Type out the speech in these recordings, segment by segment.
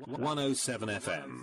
107 FM.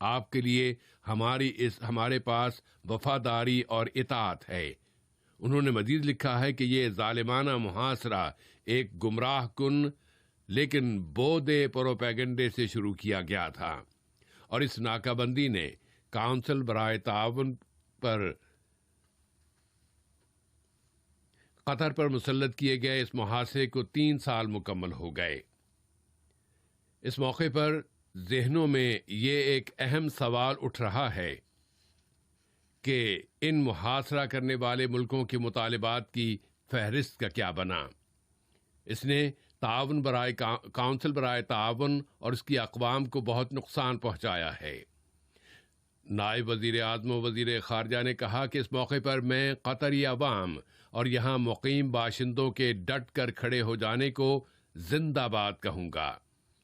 آپ کے لیے ہمارے پاس وفاداری اور اطاعت ہے۔ انہوں نے مزید لکھا ہے کہ یہ ظالمانہ محاصرہ ایک گمراہ کن لیکن بودے پروپیگنڈے سے شروع کیا گیا تھا، اور اس ناکہ بندی نے کونسل برائے تعاون پر قطر پر مسلط کیے گئے اس محاصرے کو 3 سال مکمل ہو گئے۔ اس موقع پر ذہنوں میں یہ ایک اہم سوال اٹھ رہا ہے کہ ان محاصرہ کرنے والے ملکوں کے مطالبات کی فہرست کا کیا بنا۔ اس نے کونسل برائے تعاون اور اس کی اقوام کو بہت نقصان پہنچایا ہے۔ نائب وزیر اعظم و وزیر خارجہ نے کہا کہ اس موقع پر میں قطری عوام اور یہاں مقیم باشندوں کے ڈٹ کر کھڑے ہو جانے کو زندہ باد کہوں گا۔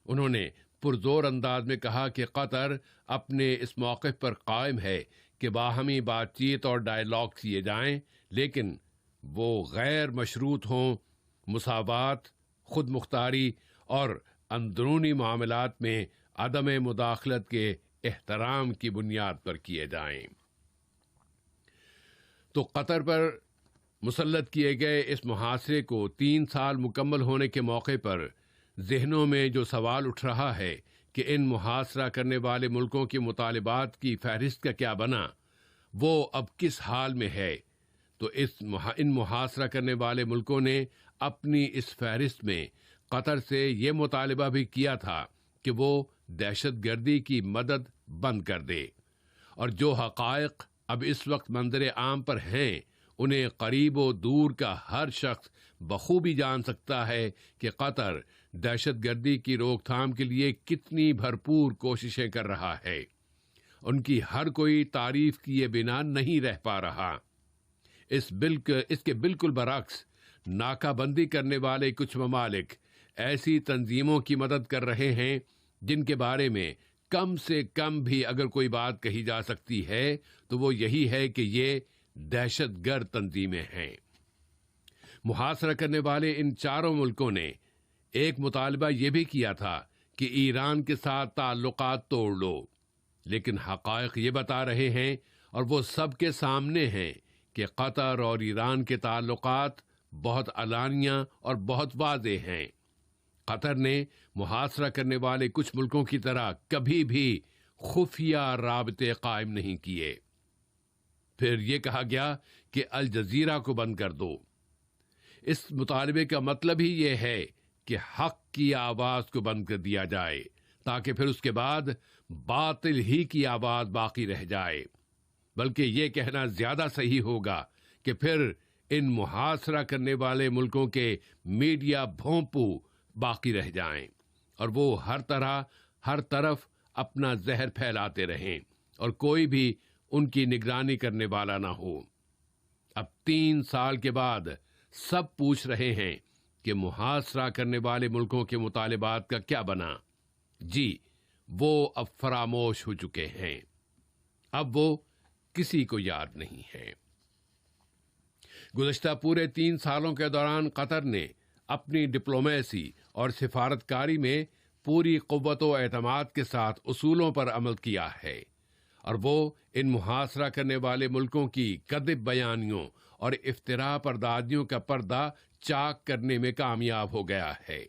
انہوں نے پرزور انداز میں کہا کہ قطر اپنے اس موقف پر قائم ہے کہ باہمی بات چیت اور ڈائیلاگ کیے جائیں، لیکن وہ غیر مشروط ہوں، مساوات، خود مختاری اور اندرونی معاملات میں عدم مداخلت کے احترام کی بنیاد پر کیے جائیں۔ تو قطر پر مسلط کیے گئے اس محاصرے کو 3 سال مکمل ہونے کے موقع پر ذہنوں میں جو سوال اٹھ رہا ہے کہ ان محاصرہ کرنے والے ملکوں کے مطالبات کی فہرست کا کیا بنا، وہ اب کس حال میں ہے، تو ان محاصرہ کرنے والے ملکوں نے اپنی اس فہرست میں قطر سے یہ مطالبہ بھی کیا تھا کہ وہ دہشت گردی کی مدد بند کر دے، اور جو حقائق اب اس وقت منظر عام پر ہیں انہیں قریب و دور کا ہر شخص بخوبی جان سکتا ہے کہ قطر دہشت گردی کی روک تھام کے لیے کتنی بھرپور کوششیں کر رہا ہے۔ ان کی ہر کوئی تعریف کیے بنا نہیں رہ پا رہا۔ اس کے بالکل برعکس ناکہ بندی کرنے والے کچھ ممالک ایسی تنظیموں کی مدد کر رہے ہیں جن کے بارے میں کم سے کم بھی اگر کوئی بات کہی جا سکتی ہے تو وہ یہی ہے کہ یہ دہشت گرد تنظیمیں ہیں۔ محاصرہ کرنے والے ان چاروں ملکوں نے ایک مطالبہ یہ بھی کیا تھا کہ ایران کے ساتھ تعلقات توڑ لو، لیکن حقائق یہ بتا رہے ہیں اور وہ سب کے سامنے ہیں کہ قطر اور ایران کے تعلقات بہت علانیہ اور بہت واضح ہیں۔ قطر نے محاصرہ کرنے والے کچھ ملکوں کی طرح کبھی بھی خفیہ رابطے قائم نہیں کیے۔ پھر یہ کہا گیا کہ الجزیرہ کو بند کر دو۔ اس مطالبے کا مطلب ہی یہ ہے کہ حق کی آواز کو بند کر دیا جائے تاکہ پھر اس کے بعد باطل ہی کی آواز باقی رہ جائے، بلکہ یہ کہنا زیادہ صحیح ہوگا کہ پھر ان محاصرہ کرنے والے ملکوں کے میڈیا بھونپو باقی رہ جائیں اور وہ ہر طرف اپنا زہر پھیلاتے رہیں اور کوئی بھی ان کی نگرانی کرنے والا نہ ہو۔ اب 3 سال کے بعد سب پوچھ رہے ہیں کہ محاصرہ کرنے والے ملکوں کے مطالبات کا کیا بنا؟ جی، وہ اب فراموش ہو چکے ہیں، اب وہ کسی کو یاد نہیں ہے۔ گزشتہ پورے 3 سالوں کے دوران قطر نے اپنی ڈپلومیسی اور سفارتکاری میں پوری قوت و اعتماد کے ساتھ اصولوں پر عمل کیا ہے، اور وہ ان محاصرہ کرنے والے ملکوں کی کذب بیانیوں اور افتراء پردازیوں کا پردہ چاک کرنے میں کامیاب ہو گیا ہے۔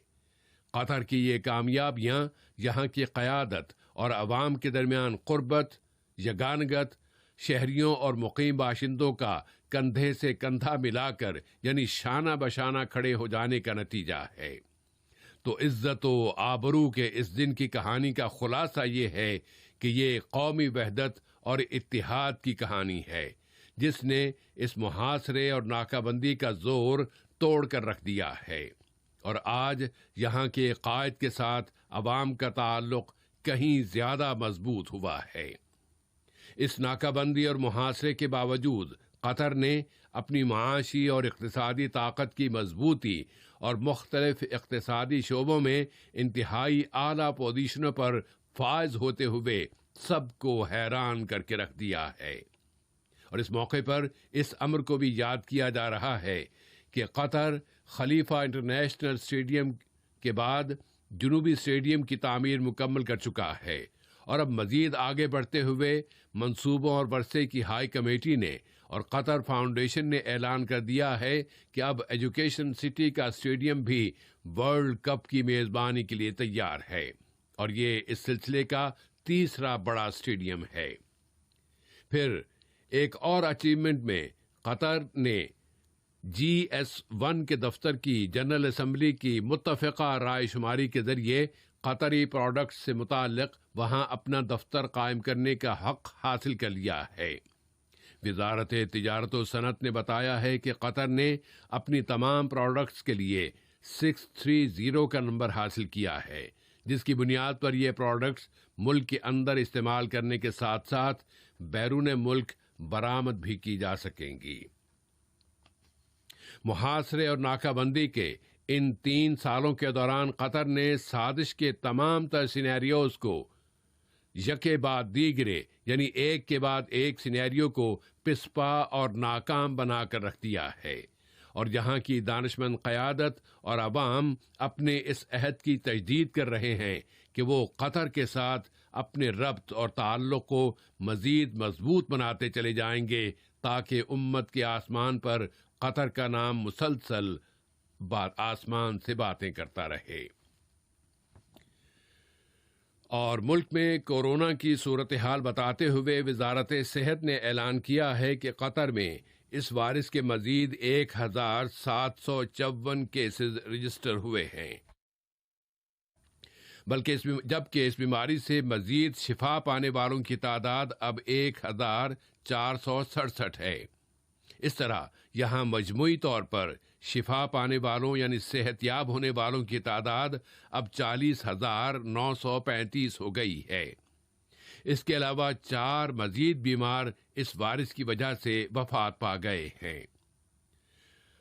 قطر کی یہ کامیابیاں یہاں کی قیادت اور عوام کے درمیان قربت، یگانگت، شہریوں اور مقیم باشندوں کا کندھے سے کندھا ملا کر یعنی شانہ بشانہ کھڑے ہو جانے کا نتیجہ ہے۔ تو عزت و آبرو کے اس دن کی کہانی کا خلاصہ یہ ہے کہ یہ قومی وحدت اور اتحاد کی کہانی ہے جس نے اس محاصرے اور ناکہ بندی کا زور توڑ کر رکھ دیا ہے، اور آج یہاں کے قائد کے ساتھ عوام کا تعلق کہیں زیادہ مضبوط ہوا ہے۔ اس ناکہ بندی اور محاصرے کے باوجود قطر نے اپنی معاشی اور اقتصادی طاقت کی مضبوطی اور مختلف اقتصادی شعبوں میں انتہائی اعلیٰ پوزیشنوں پر فائز ہوتے ہوئے سب کو حیران کر کے رکھ دیا ہے۔ اور اس موقع پر اس امر کو بھی یاد کیا جا رہا ہے کہ قطر خلیفہ انٹرنیشنل اسٹیڈیم کے بعد جنوبی اسٹیڈیم کی تعمیر مکمل کر چکا ہے، اور اب مزید آگے بڑھتے ہوئے منصوبوں اور ورثے کی ہائی کمیٹی نے اور قطر فاؤنڈیشن نے اعلان کر دیا ہے کہ اب ایجوکیشن سٹی کا اسٹیڈیم بھی ورلڈ کپ کی میزبانی کے لیے تیار ہے، اور یہ اس سلسلے کا تیسرا بڑا اسٹیڈیم ہے۔ پھر ایک اور اچیومنٹ میں قطر نے GS1 کے دفتر کی جنرل اسمبلی کی متفقہ رائے شماری کے ذریعے قطری پروڈکٹس سے متعلق وہاں اپنا دفتر قائم کرنے کا حق حاصل کر لیا ہے۔ وزارت تجارت و صنعت نے بتایا ہے کہ قطر نے اپنی تمام پروڈکٹس کے لیے 630 کا نمبر حاصل کیا ہے، جس کی بنیاد پر یہ پروڈکٹس ملک کے اندر استعمال کرنے کے ساتھ ساتھ بیرون ملک برآمد بھی کی جا سکیں گی۔ محاصرے اور ناکہ بندی کے ان 3 سالوں کے دوران قطر نے سازش کے تمام تر سینیریوز کو یکے بعد دیگرے یعنی ایک کے بعد ایک سینیریو کو پسپا اور ناکام بنا کر رکھ دیا ہے، اور جہاں کی دانشمند قیادت اور عوام اپنے اس عہد کی تجدید کر رہے ہیں کہ وہ قطر کے ساتھ اپنے ربط اور تعلق کو مزید مضبوط بناتے چلے جائیں گے تاکہ امت کے آسمان پر قطر کا نام مسلسل آسمان سے باتیں کرتا رہے۔ اور ملک میں کورونا کی صورتحال بتاتے ہوئے وزارت صحت نے اعلان کیا ہے کہ قطر میں اس وائرس کے مزید 1754 کیسز رجسٹر ہوئے ہیں، جبکہ اس بیماری سے مزید شفا پانے والوں کی تعداد اب 1467 ہے۔ اس طرح یہاں مجموعی طور پر شفا پانے والوں یعنی صحت یاب ہونے والوں کی تعداد اب 40,935 ہو گئی ہے۔ اس کے علاوہ 4 مزید بیمار اس وائرس کی وجہ سے وفات پا گئے ہیں۔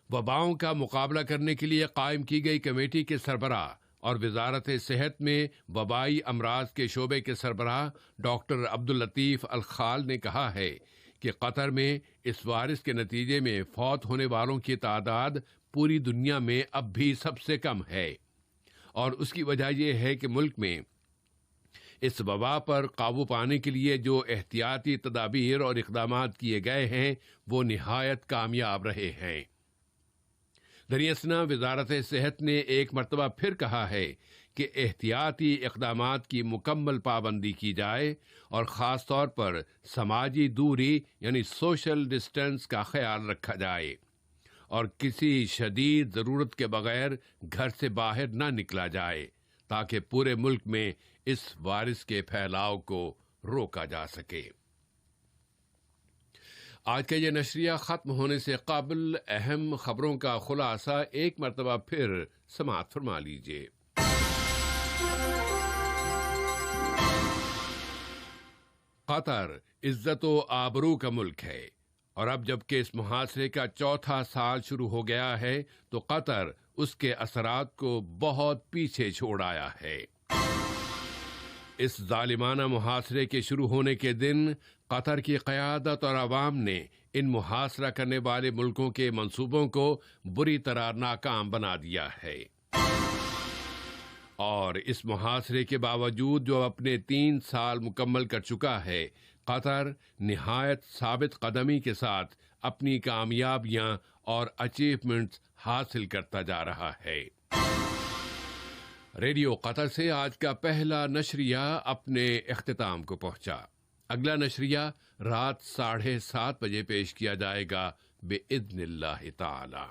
وباؤں کا مقابلہ کرنے کے لیے قائم کی گئی کمیٹی کے سربراہ اور وزارت صحت میں وبائی امراض کے شعبے کے سربراہ ڈاکٹر عبداللطیف الخال نے کہا ہے کہ قطر میں اس وائرس کے نتیجے میں فوت ہونے والوں کی تعداد پوری دنیا میں اب بھی سب سے کم ہے، اور اس کی وجہ یہ ہے کہ ملک میں اس وبا پر قابو پانے کے لیے جو احتیاطی تدابیر اور اقدامات کیے گئے ہیں وہ نہایت کامیاب رہے ہیں۔ دریاسنا وزارت صحت نے ایک مرتبہ پھر کہا ہے کہ احتیاطی اقدامات کی مکمل پابندی کی جائے اور خاص طور پر سماجی دوری یعنی سوشل ڈسٹینس کا خیال رکھا جائے، اور کسی شدید ضرورت کے بغیر گھر سے باہر نہ نکلا جائے تاکہ پورے ملک میں اس وائرس کے پھیلاؤ کو روکا جا سکے۔ آج کا یہ نشریہ ختم ہونے سے قبل اہم خبروں کا خلاصہ ایک مرتبہ پھر سماعت فرما لیجیے۔ قطر عزت و آبرو کا ملک ہے، اور اب جبکہ اس محاصرے کا 4تھا سال شروع ہو گیا ہے تو قطر اس کے اثرات کو بہت پیچھے چھوڑ آیا ہے۔ اس ظالمانہ محاصرے کے شروع ہونے کے دن قطر کی قیادت اور عوام نے ان محاصرہ کرنے والے ملکوں کے منصوبوں کو بری طرح ناکام بنا دیا ہے، اور اس محاصرے کے باوجود جو اپنے 3 سال مکمل کر چکا ہے، قطر نہایت ثابت قدمی کے ساتھ اپنی کامیابیاں اور اچیومنٹس حاصل کرتا جا رہا ہے۔ ریڈیو قطر سے آج کا پہلا نشریہ اپنے اختتام کو پہنچا۔ اگلا نشریہ رات 7:30 بجے پیش کیا جائے گا بإذن اللہ تعالی۔